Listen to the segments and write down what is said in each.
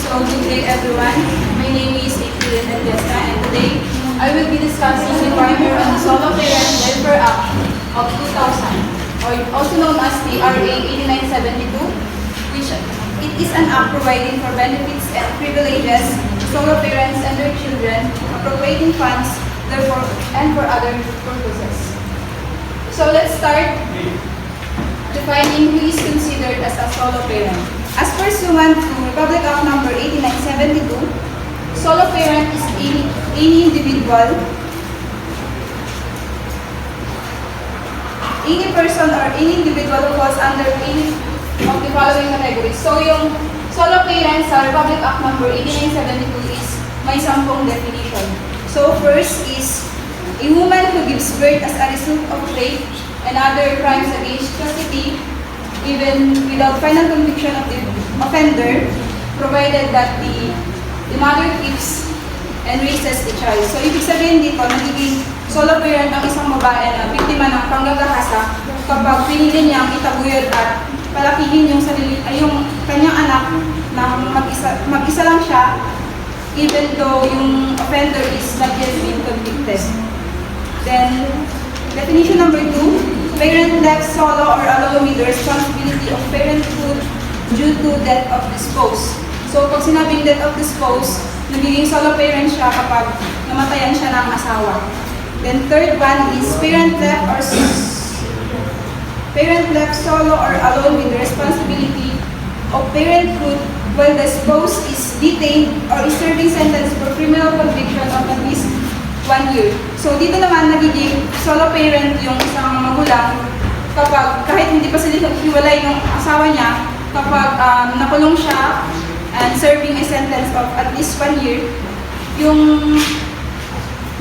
So good day everyone. My name is April Endiasta and today I will be discussing the primer on the Solo Parent Welfare Act of 2000, or also known as the RA 8972, which it is an act providing for benefits and privileges to solo parents and their children, appropriating funds therefore and for other purposes. So let's start defining who is considered as a solo parent. As pursuant to Republic Act number 8972, solo parent is any individual, any person or any individual who falls under any of the following categories. So yung solo parent sa Republic Act number 8972 is may 10 definition. So first is a woman who gives birth as a result of rape and other crimes against chastity, even without final conviction of the offender, provided that the mother keeps and raises the child. So, ibig sabihin dito, nagiging solo parent ang isang babae na biktima ng panggagahasa kapag pinili niyang itaguyod at palakihin yung yung kanyang anak na mag-isa lang siya, even though yung offender is not yet been convicted. Then, definition number 2, parent left solo or alone with the responsibility of parenthood due to death of the spouse. So, pag sinabing death of the spouse, nagiging solo parent siya kapag namatayan siya ng asawa. Then, third one is parent left solo or alone with the responsibility of parenthood while the spouse is detained or is serving sentence for criminal conviction of at least 1 year. So, dito naman nagiging solo parent yung isang magulang kapag kahit hindi pa sila hiwalay ng asawa niya, kapag nakulong siya and serving a sentence of at least 1 year, yung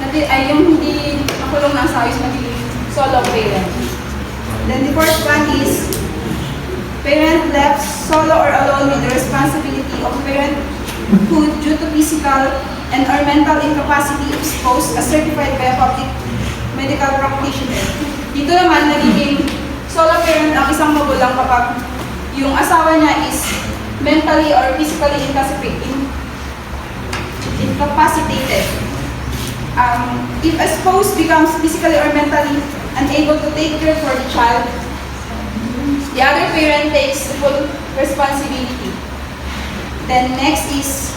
hindi nakulong na asawa is magiging solo parent. Then the fourth one is parent left solo or alone with the responsibility of parenthood due to physical and or mental incapacity of spouse as certified by a public medical practitioner. Dito naman, nagiging solo parent ang isang magulang kapag yung asawa niya is mentally or physically incapacitated. If a spouse becomes physically or mentally unable to take care for the child, the other parent takes the full responsibility. Then next is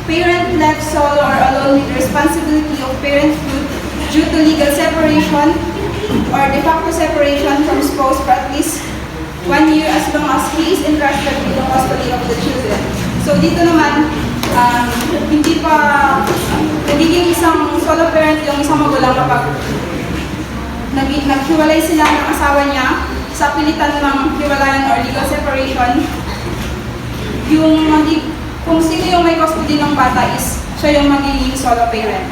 parent left solo or alone with the responsibility of parenthood due to legal separation or de facto separation from spouse for at least 1 year as long as he is entrusted with the custody of the children. So dito naman, hindi pa nagiging isang solo parent yung isang magulang kapag naghiwalay sila ng asawa niya sa pilitan ng hiwalayan or legal separation. Kung sino yung may custody ng bata is siya yung magiging solo parent.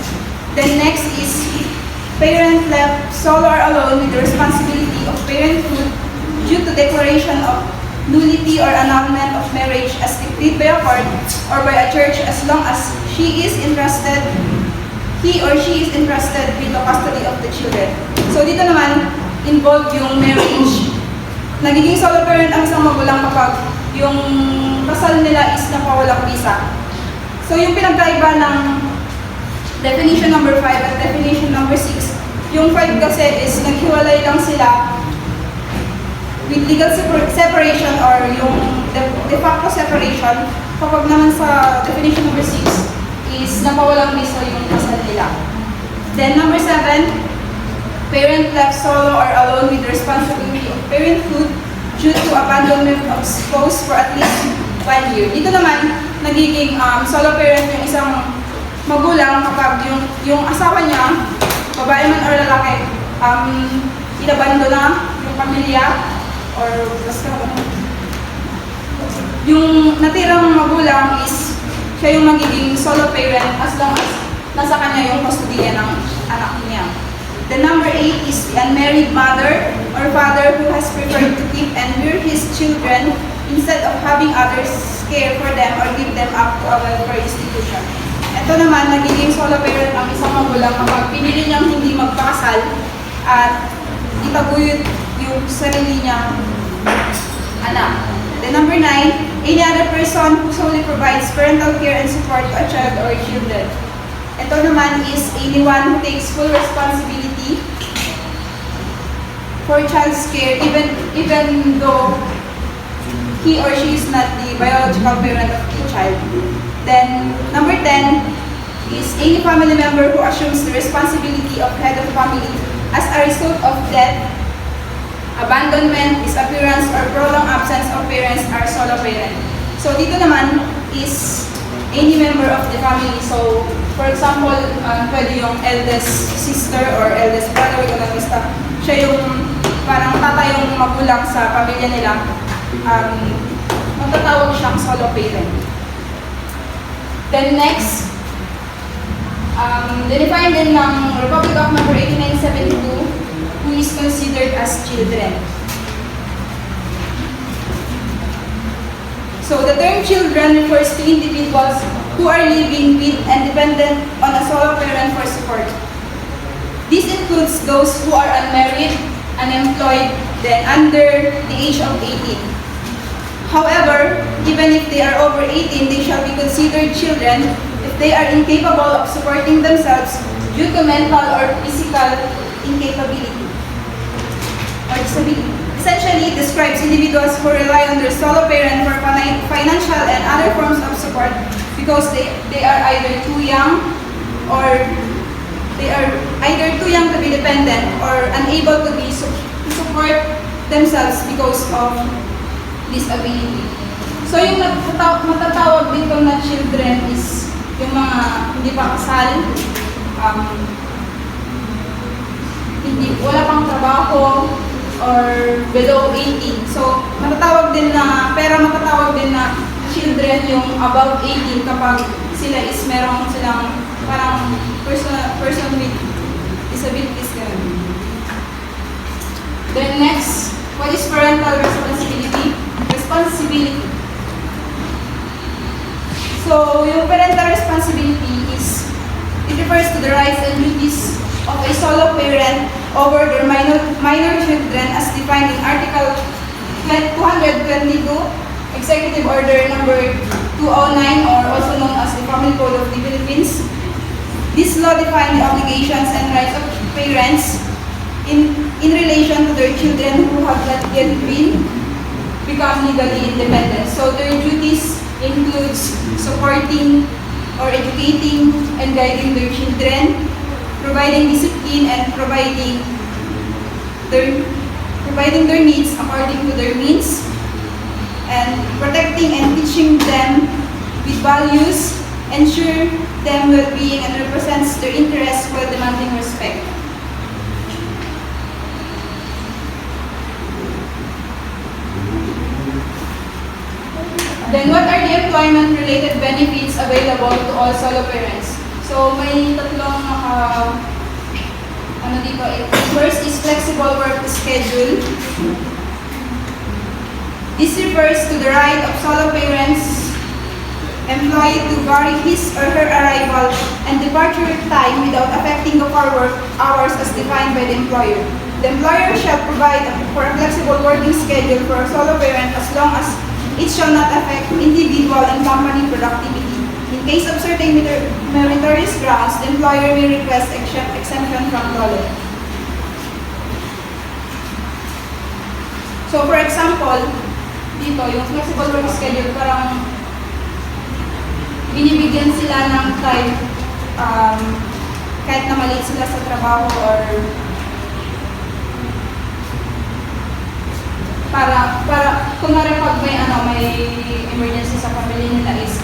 Then next is parent left solo or alone with the responsibility of parenthood due to declaration of nullity or annulment of marriage as decreed by a court or by a church as long as he or she is entrusted with the custody of the children. So dito naman, involved yung marriage. Nagiging solo parent ang isang magulang kapag yung kasal nila is napawalang visa. So yung pinagkaiba ng definition number 5 at definition number 6, yung 5 kasi is naghiwalay lang sila with legal separation or yung de facto separation. Kapag naman sa definition number 6 is napawalang visa yung kasal nila. Then number 7, parent left solo or alone with the responsibility of parenthood due to abandonment of spouse for at least 1 year. Dito naman, nagiging solo parent yung isang magulang kapag yung asawa niya, babae man or lalaki, inabando na yung pamilya or basta yung natirang magulang is siya yung magiging solo parent as long as nasa kanya yung custody ng anak niya. The number 8 is the unmarried mother or father who has preferred to keep and rear his children instead of having others care for them or give them up to a welfare institution. Ito naman, nagiging solo parent ang isang magulang kapag pinili niyang hindi magpakasal at itaguyod yung sarili niyang anak. The number 9, any other person who solely provides parental care and support to a child or children. Ito naman is anyone who takes full responsibility for child's care even though he or she is not the biological parent of the child. Then, number 10 is any family member who assumes the responsibility of head of family as a result of death, abandonment, disappearance, or prolonged absence of parents are solo parent. So, dito naman is any member of the family. So, for example, pwede yung eldest sister or eldest brother, basta siya yung parang tatay yung magulang sa pamilya nila. Matatawag siyang solo parent. Then next, dinefine din ng Republic of Number 8972 who is considered as children. So the term children refers to individuals who are living with and dependent on a solo parent for support. This includes those who are unmarried, unemployed, then under the age of 18. However, even if they are over 18, they shall be considered children if they are incapable of supporting themselves due to mental or physical incapability or disability. Essentially, it describes individuals who rely on their solo parent for financial and other forms of support because they are either too young or they are either too young to be dependent or unable to support themselves because of disability. So yung matatawag dito na children is yung mga hindi pa kasal, wala pang trabaho, or below 18. So matatawag din na children yung above 18 kapag sila is meron silang parang person with disabilities ganun. Then next, what is parental responsibility? So, yung parental responsibility is, it refers to the rights and duties of a solo parent over their minor children as defined in Article 222, Executive Order Number 209, or also known as the Family Code of the Philippines. This law defines the obligations and rights of parents in relation to their children who have not yet become legally independent. So their duties includes supporting or educating and guiding their children, providing discipline and providing their needs according to their means, and protecting and teaching them with values, ensure them well-being, and represents their interests while demanding respect. Then what are the employment-related benefits available to all solo parents? So may tatlong dito. First is flexible work schedule. This refers to the right of solo parents employee to vary his or her arrival and departure time without affecting the core work hours as defined by the employer. The employer shall provide for a flexible working schedule for a solo parent as long as it shall not affect individual and company productivity. In case of certain meritorious grounds, the employer may request exemption from TOLE. So for example, dito, yung flexible work schedule, parang binibigyan sila ng time kahit na maliit sila sa trabaho or para kunwari pag may emergency sa pamilya nila is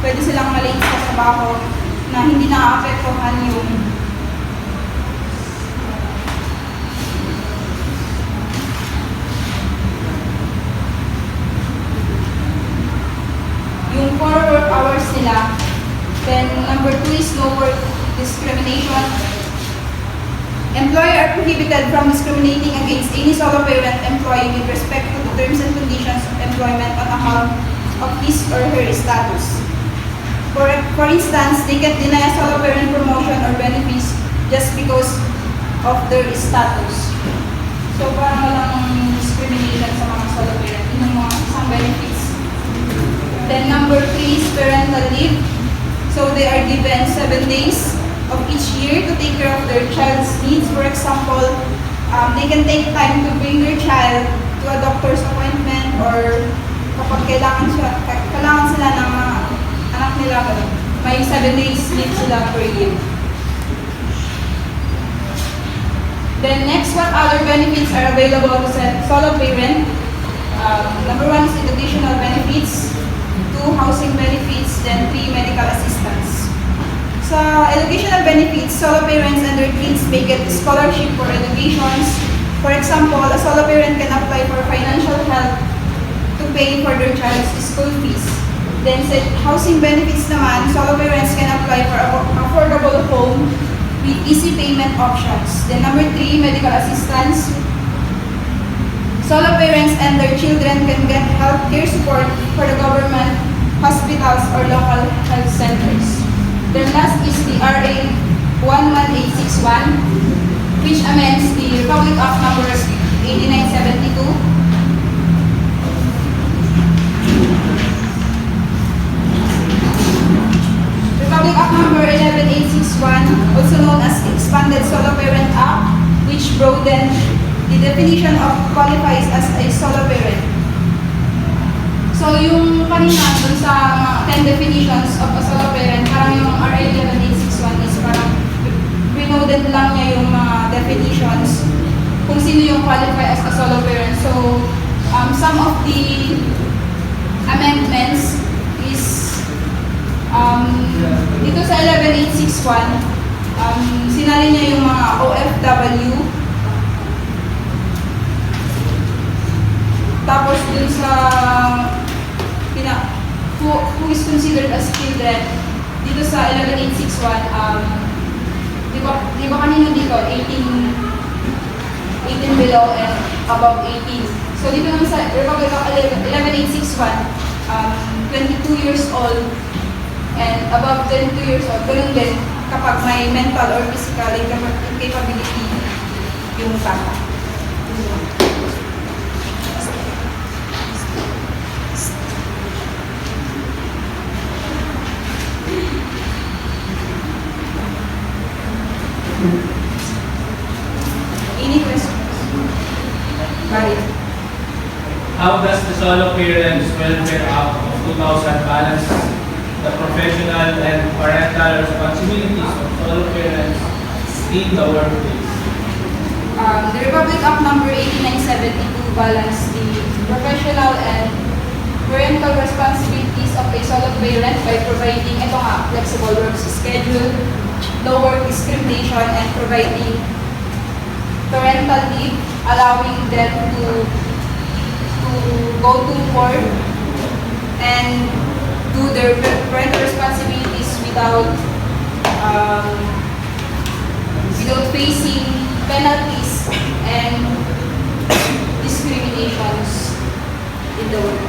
pwede silang maliit sa trabaho na hindi nakaka-apektuhan yung core work hours nila. Then number 2 is no work discrimination. Employer are prohibited from discriminating against any solo parent employee with respect to the terms and conditions of employment on account of his or her status. For instance, they can deny a solo parent promotion or benefits just because of their status. So parang walang discrimination sa mga solo parent. Yun yung mga isang benefits Then number 3 is parental leave. So they are given 7 days of each year to take care of their child's needs. For example, they can take time to bring their child to a doctor's appointment, or kapag kailangan sila ng mga anak nila, may 7 days leave sila per year. Then next, what other benefits are available to solo parent? Number 1 is educational benefits, 2 housing benefits, then 3 medical assistance. Sa educational benefits, solo parents and their kids may get scholarship for educations. For example, a solo parent can apply for financial help to pay for their child's school fees. Then sa housing benefits naman, solo parents can apply for affordable home with easy payment options. Then number 3, medical assistance. Solo parents and their children can get healthcare support for the government, hospitals, or local health centers. Then last is the RA 11861, which amends the Republic Act number 8972. Republic Act number 11861, also known as Expanded Solo Parent Act, which broadened the definition of qualifies as a solo parent. So yung kanina dun sa 10 definitions of a solo parent, parang yung RA 11861 is parang binoded lang niya yung mga definitions kung sino yung qualify as a solo parent. So some of the amendments is dito sa 11861, sinali niya yung mga OFW. Tapos dun sa who is considered as children, dito sa 11861, di ba kanina dito, 18 below and above 18. So dito naman sa Republic Act 11861, 22 years old and above 22 years old, ganun din kapag may mental or physical incapability yung bata. Any questions? Right. How does the Solo Parents Welfare Act of 2000 balance the professional and parental responsibilities of solo parents in the workplace? The Republic Act number 8972 balance the professional and parental responsibilities of a solo parent by providing flexible work schedule, no work discrimination, and providing parental leave, allowing them to go to work and do their parental responsibilities without facing penalties and discriminations in the workplace.